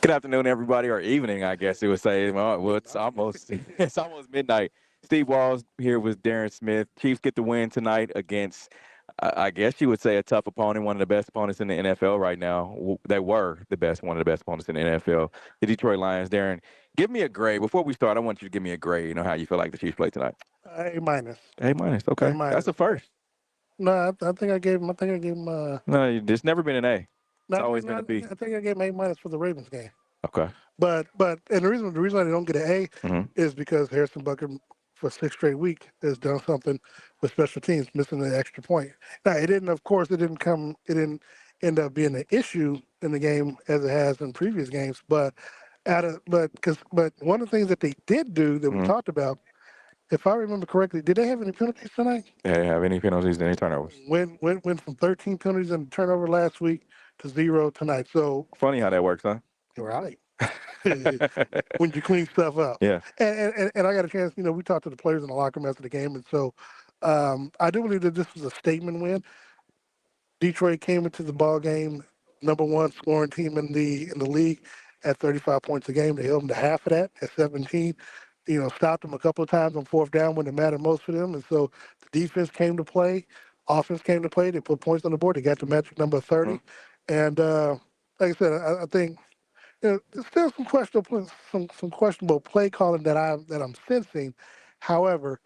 Good afternoon, everybody, or evening, I guess it would say. Well, it's almost it's almost midnight. Steve Walls here with Darren Smith. Chiefs get the win tonight against, I guess you would say, a tough opponent, one of the best opponents in the NFL right now. They were one of the best opponents in the NFL, the Detroit Lions. Darren, give me a grade. Before we start, I want you to give me a grade, how you feel like the Chiefs played tonight. A minus. A minus, A okay. minus. That's a first. No, I think I gave him. No, there's never been an A. No, It's always been a B. I think I gave him A minus for the Ravens game. Okay. But and the reason I don't get an A Mhm. is because Harrison Butker for 6 straight weeks has done something with special teams, missing the extra point. Now it didn't end up being an issue in the game as it has in previous games. But but one of the things that they did do that we Mhm. talked about, if I remember correctly, did they have any penalties tonight? They didn't have any penalties, any turnovers. Went from 13 penalties and turnover last week to 0 tonight. So Funny how that works, huh? you're right. When you clean stuff up. Yeah. And I got a chance, we talked to the players in the locker room after the game, and so I do believe that this was a statement win. Detroit came into the ball game #1 scoring team in the league at 35 points a game. They held them to half of that at 17. Stopped them a couple of times on fourth down when it mattered most for them, and so the defense came to play, offense came to play. They put points on the board. They got the magic number 30, and like I said, I think there's still some questionable play calling that I'm sensing. However,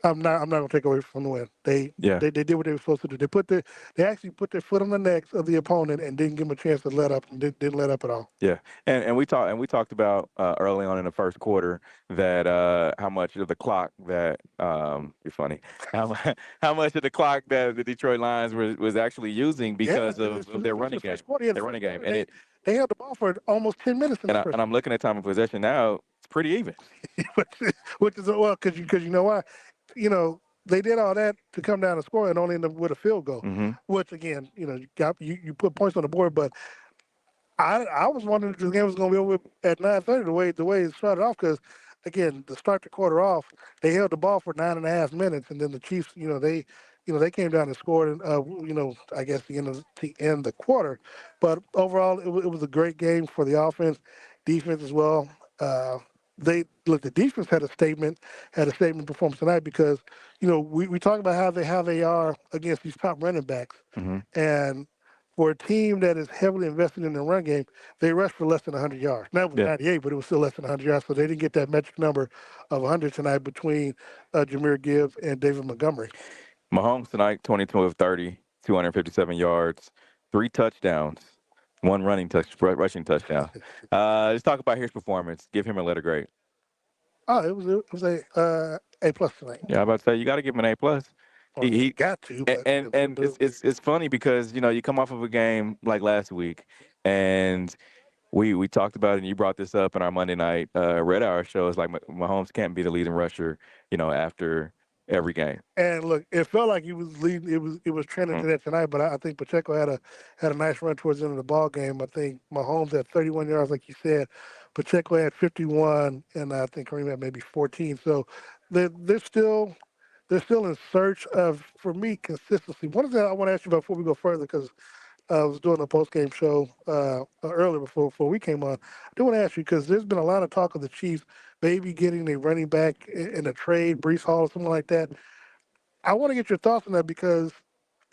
I'm not gonna take away from the win. They did what they were supposed to do. They actually put their foot on the necks of the opponent and didn't give them a chance to let up, and didn't let up at all. Yeah, and we talked about early on in the first quarter that how much of the clock that you're funny how much of the clock that the Detroit Lions was actually using because of their running game. Their running game, and they held the ball for almost 10 minutes in the first. And I'm looking at time of possession now. It's pretty even. which is well, because you know why, they did all that to come down and score and only end up with a field goal. Mm-hmm. Which again, you put points on the board, but I was wondering if this game was going to be over at 9:30 the way it started off, because again, to start the quarter off, they held the ball for 9.5 minutes, and then the Chiefs, they came down and scored, I guess to end the quarter. But overall, it was a great game for the offense, defense as well. The defense had a statement performance tonight, because we talk about how they are against these top running backs, and for a team that is heavily invested in the run game, they rushed for less than 100 yards. Now it was 98, but it was still less than 100 yards, so they didn't get that magic number of 100 tonight between Jahmyr Gibbs and David Montgomery. Mahomes tonight, 22 of 30, 257 yards, 3 touchdowns, 1 rushing touchdown. Let's talk about his performance. Give him a letter grade. Oh, it was A plus tonight. Yeah, I'm about to say you got to give him an A plus. Well, he got to, but and it's funny because you come off of a game like last week, and we talked about it, and you brought this up in our Monday night Red Hour show. It's like Mahomes can't be the leading rusher, after every game. And look, it felt like he was leading. It was trending to that tonight, but I think Pacheco had a nice run towards the end of the ball game. I think Mahomes had 31 yards, like you said. Pacheco had 51, and I think Kareem had maybe 14. So they're still in search of, for me, consistency. One thing I want to ask you about before we go further, because I was doing a post-game show earlier before we came on. I do want to ask you, because there's been a lot of talk of the Chiefs maybe getting a running back in a trade, Breece Hall or something like that. I want to get your thoughts on that, because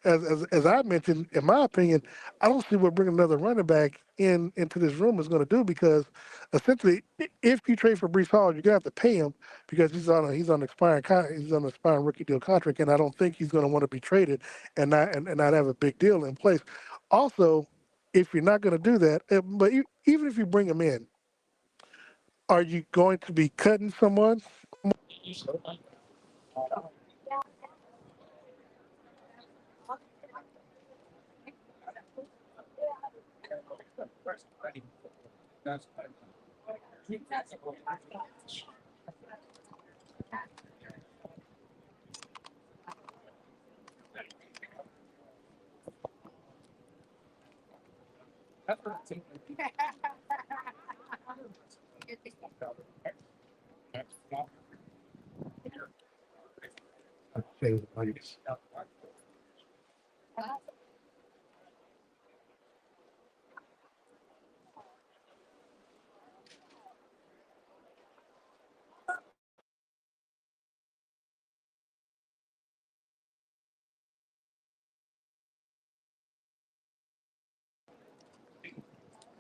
as I mentioned, in my opinion, I don't see what bringing another running back into this room is going to do, because essentially, if you trade for Breece Hall, you're going to have to pay him, because he's on an expiring rookie deal contract, and I don't think he's going to want to be traded and not have a big deal in place. Also, if you're not going to do that, but even if you bring him in, are you going to be cutting someone?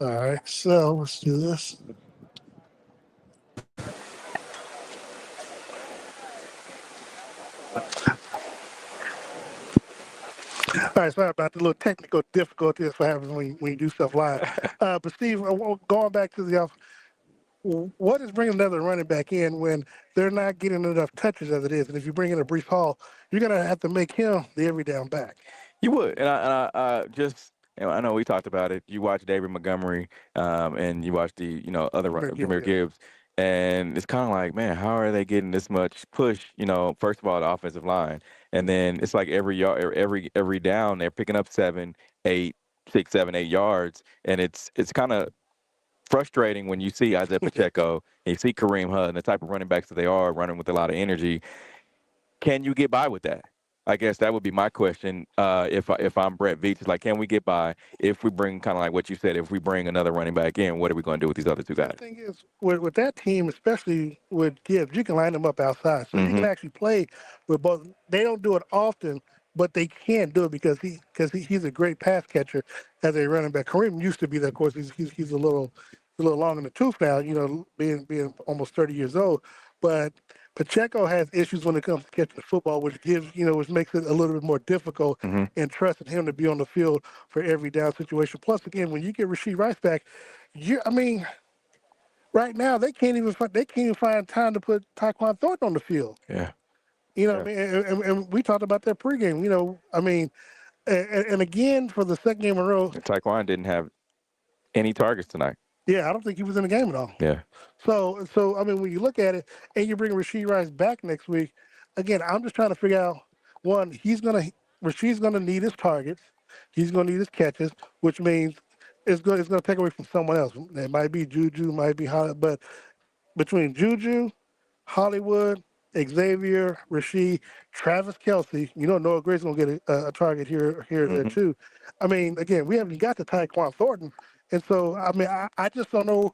All right, so let's do this. All right, sorry about the little technical difficulties that happens when you do stuff live. But Steve, going back to the what is bringing another running back in when they're not getting enough touches as it is? And if you bring in a Brees Hall, you're going to have to make him the every down back. You would, and I just, I know we talked about it. You watch David Montgomery, and you watch the, other Jameer Gibbs, Jameer yeah. Gibbs, and it's kind of like, man, how are they getting this much push? First of all, the offensive line, and then it's like every yard, every down, they're picking up 7, 8, 6, 7, 8 yards, and it's kind of frustrating when you see Isaiah Pacheco and you see Kareem Hunt and the type of running backs that they are running with a lot of energy. Can you get by with that? I guess that would be my question. If I'm Brett Veach, it's like, can we get by if we bring kind of like what you said? If we bring another running back in, what are we going to do with these other two The guys? thing is, with that team, especially with Gibbs, you can line them up outside, so you can Mm-hmm. actually play with both. They don't do it often, but they can do it because he's a great pass catcher as a running back. Kareem used to be that. Of course, he's a little long in the tooth now. Being almost 30 years old, but Pacheco has issues when it comes to catching the football, which which makes it a little bit more difficult Mm-hmm. in trusting him to be on the field for every down situation. Plus, again, when you get Rashee Rice back, I mean, right now they can't even find time to put Tyquan Thornton on the field. Yeah. You know Yeah. what I mean? And we talked about that pregame. I mean, and again for the second game in a row, And Taekwon didn't have any targets tonight. yeah, I don't think he was in the game at all. Yeah. So I mean, when you look at it, and you bring Rasheed Rice back next week, again, I'm just trying to figure out one. Rasheed's gonna need his targets. He's gonna need his catches, which means it's gonna take away from someone else. It might be Juju, might be Hollywood, but between Juju, Hollywood, Xavier, Rasheed, Travis Kelsey, Noah Gray's gonna get a target here, there Mm-hmm. too. I mean, again, we haven't got to Tyquan Thornton, and so I mean, I just don't know.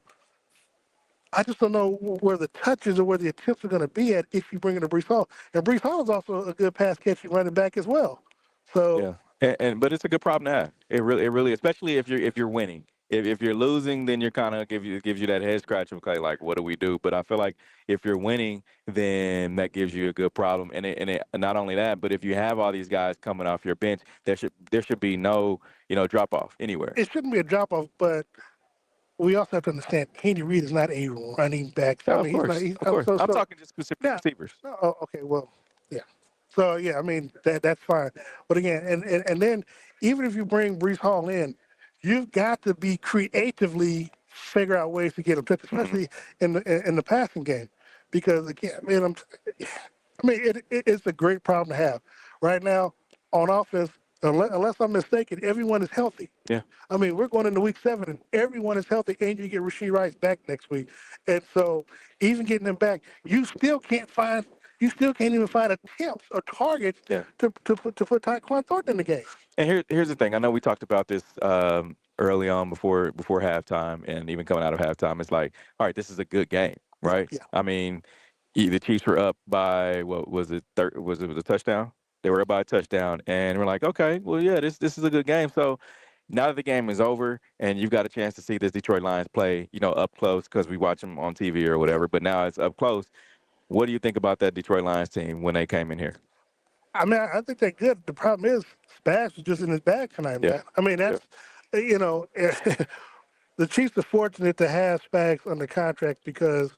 I just don't know where the touches or where the attempts are going to be at if you bring in a Brees Hall. And Brees Hall is also a good pass catching running back as well. So Yeah, but it's a good problem to have. It really, especially if you're winning. If you're losing, then you're kind of gives you that head scratch of like, what do we do? But I feel like if you're winning, then that gives you a good problem. And not only that, but if you have all these guys coming off your bench, there should be no drop off anywhere. it shouldn't be a drop off, but we also have to understand Andy Reid is not a running back. I Yeah, of mean, he's not. course, of course. I'm So talking just specific now, receivers. no, okay, well, yeah. So yeah, I mean that's fine. But again, and then even if you bring Brees Hall in, you've got to be creatively figure out ways to get him touched, Mm-hmm. especially in the passing game, because again, man, it's a great problem to have right now on offense. Unless I'm mistaken, everyone is healthy. Yeah, I mean, we're going into week 7, and everyone is healthy, and you get Rasheed Rice back next week. And so, even getting him back, you still can't even find attempts or targets yeah. to put Tyquan Thornton in the game. And here's the thing. I know we talked about this early on before halftime, and even coming out of halftime. It's like, all right, this is a good game, right? Yeah. I mean, the Chiefs were up by what was it? Was it a touchdown? They were up by a touchdown, and we're like, okay, well, yeah, this is a good game. So now that the game is over, and you've got a chance to see this Detroit Lions play, up close because we watch them on TV or whatever. But now it's up close. What do you think about that Detroit Lions team when they came in here? I mean, I think they're good. The problem is Spags was just in his bag tonight, Yeah, man. I mean, yeah, that's, the Chiefs are fortunate to have Spags under contract because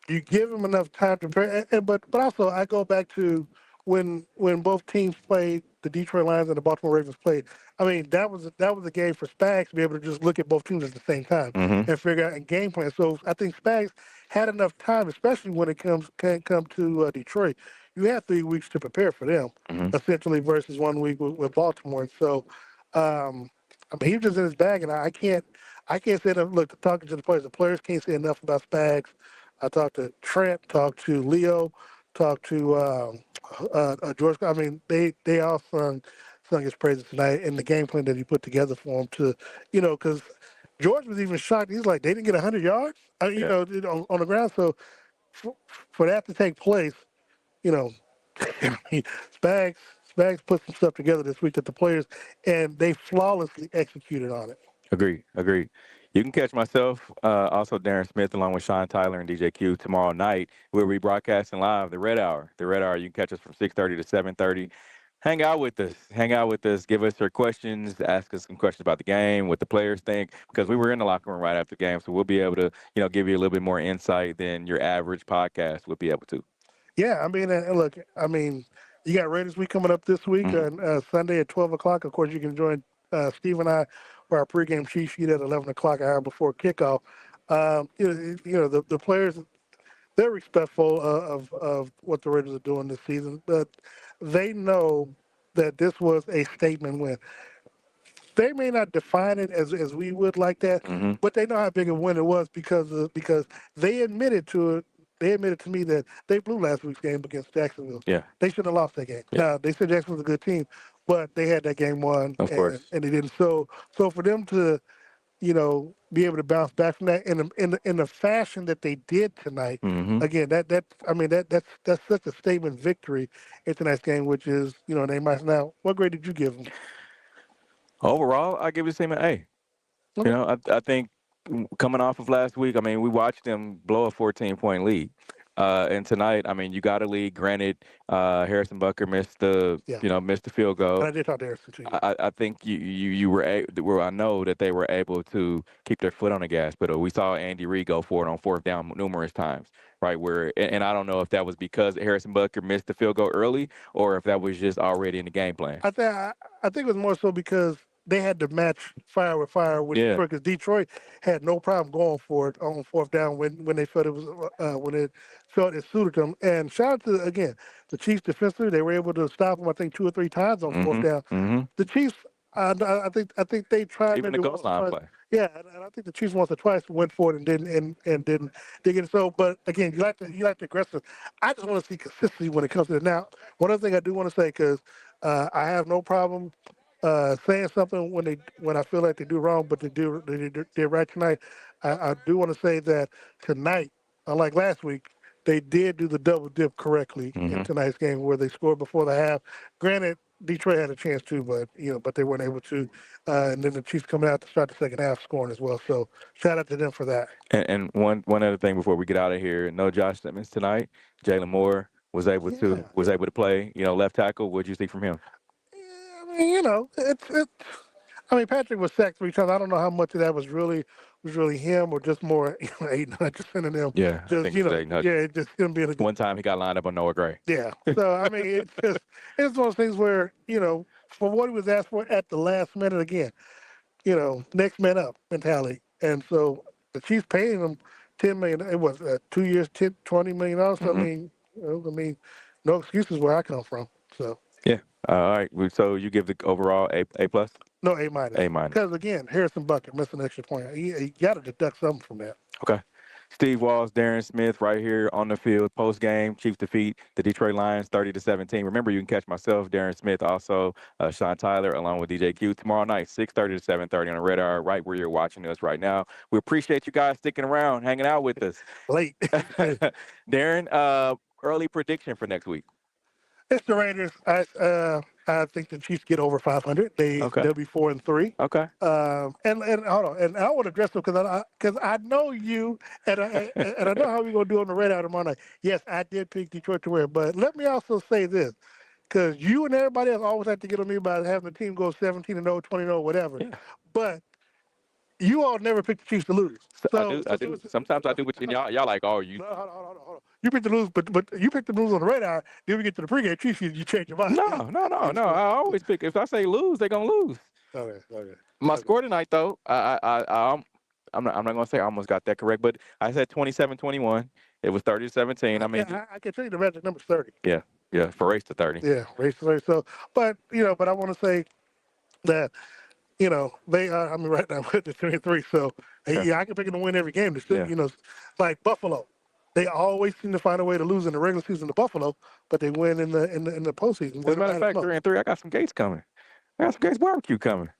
you give him enough time to prepare. But also I go back to when both teams played, the Detroit Lions and the Baltimore Ravens played. I mean, that was a game for Spags to be able to just look at both teams at the same time mm-hmm, and figure out a game plan. So I think Spags had enough time, especially when it can come to Detroit. You have 3 weeks to prepare for them, mm-hmm. essentially, versus 1 week with Baltimore. And so, I mean, he was just in his bag, and I can't say enough. Look, talking to the players can't say enough about Spags. I talked to Trent, talked to Leo, talked to George. I mean, they all sung his praises tonight and the game plan that he put together for him to, because George was even shocked. He's like, they didn't get 100 yards, Yeah, on the ground. So for that to take place, you know, I mean, Spags Spags put some stuff together this week that the players and they flawlessly executed on it. agreed, agreed. You can catch myself, also Darren Smith, along with Sean Tyler and DJ Q tomorrow night. We'll be broadcasting live the Red Hour. The Red Hour, you can catch us from 6:30 to 7:30. Hang out with us. Hang out with us. Give us your questions. Ask us some questions about the game, what the players think, because we were in the locker room right after the game, so we'll be able to, give you a little bit more insight than your average podcast would be able to. Yeah, I mean, and look, I mean, you got Raiders week coming up this week Mhm. on Sunday at 12 o'clock. Of course, you can join Steve and I for our pregame cheat sheet at 11 o'clock, an hour before kickoff. The players, they're respectful of what the Raiders are doing this season, but they know that this was a statement win. They may not define it as we would like that, Mhm. but they know how big a win it was because they admitted to it. They admitted to me that they blew last week's game against Jacksonville. Yeah. They should have lost that game. Yeah. Now they said Jacksonville's a good team, but they had that game won, Of course. and they didn't. So for them to be able to bounce back from that in the fashion that they did tonight. Mhm. Again, that's such a statement victory in tonight's game, which is they might now. What grade did you give them? Overall, I give this team an A. Okay. I think coming off of last week, I mean, we watched them blow a 14-point lead. And tonight, I mean, you got a lead. Granted, Harrison Bucker missed the Yeah. missed the field goal. And I did talk to Harrison too. I think you were I know that they were able to keep their foot on the gas pedal. We saw Andy Reid go for it on fourth down numerous times, right? And I don't know if that was because Harrison Bucker missed the field goal early or if that was just already in the game plan. I think it was more so because they had to match fire with fire with Yeah. Detroit, because Detroit had no problem going for it on fourth down when they felt it was when it felt it suited them. And shout out to again the Chiefs defensively; they were able to stop them, I think, 2 or 3 times on fourth down. Mm-hmm. The Chiefs, I think they tried Even the maybe goal once or line twice. play. Yeah, and I think the Chiefs once or twice went for it and didn't get it. So, but again, you like the aggressive. I just want to see consistency when it comes to it. Now, one other thing I do want to say, because I have no problem saying something when I feel like they do wrong, but they did right tonight. I do want to say that tonight, unlike last week, they did do the double dip correctly in tonight's game, where they scored before the half. Granted, Detroit had a chance too, but they weren't able to. And then the Chiefs coming out to start the second half scoring as well. So shout out to them for that. And one other thing before we get out of here, no Josh Simmons tonight. Jalen Moore was able Yeah. to play. Left tackle. What'd you see from him? Yeah, I mean, it's. I mean, Patrick was sacked 3 times. I don't know how much of that was really him or just more Aiden Hutchinson and them. Yeah, I Just think it's Aiden Hutchinson. yeah, it just him being a One time he got lined up on Noah Gray. yeah. So I mean, it's one of those things where for what he was asked for at the last minute again, next man up mentality, and so the Chiefs paying him $10 million. It was 2 years, $20 million. So I mean, no excuses where I come from. So. Yeah. All right. So you give the overall A plus? No, A minus. A minus. Because again, Harrison Bucket missed an extra point. He got to deduct something from that. Okay. Steve Walls, Darren Smith, right here on the field. Post game, Chiefs defeat the Detroit Lions 30-17. Remember, you can catch myself, Darren Smith, also Sean Tyler, along with DJ Q tomorrow night, 6:30 to 7:30 on the Red Hour, right where you're watching us right now. We appreciate you guys sticking around, hanging out with us. Late. Darren, early prediction for next week. It's the Raiders. I think the Chiefs get over 500. They'll be 4-3. Okay. And hold on, and I want to address them because I know you and I know how we're gonna do on the radar tomorrow night. Yes, I did pick Detroit to win, but let me also say this, because you and everybody else always have to get on me about having the team go 17-0, 20-0, whatever. Yeah. But you all never pick the Chiefs to lose. I do. Sometimes I do, but y'all like, oh, you. No, hold on. You picked the lose, but you picked the lose on the radar. Then we get to the pregame Chiefs, you change your mind. No. I always pick. If I say lose, they're gonna lose. Okay. My score tonight, though, I'm not gonna say I almost got that correct, but I said 27-21. It was 30-17. I mean, I can tell you the magic number's 30. yeah, for race to 30. Yeah, race to 30. So, but I want to say that. They are. I mean, right now we're at the 3-3. So, I can pick them to win every game. Like Buffalo, they always seem to find a way to lose in the regular season to Buffalo, but they win in the postseason. As a matter of fact, 3-3. I got some Gates coming. I got some Gates barbecue coming.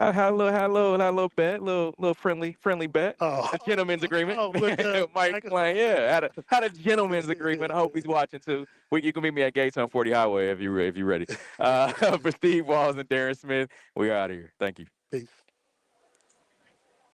I had a little bet, little friendly bet. Oh, A gentleman's agreement. With, Mike playing, had a gentleman's agreement. I hope he's watching too. You can meet me at Gates on 40 Highway if you're ready. For Steve Walls and Darren Smith, we are out of here. Thank you. Peace.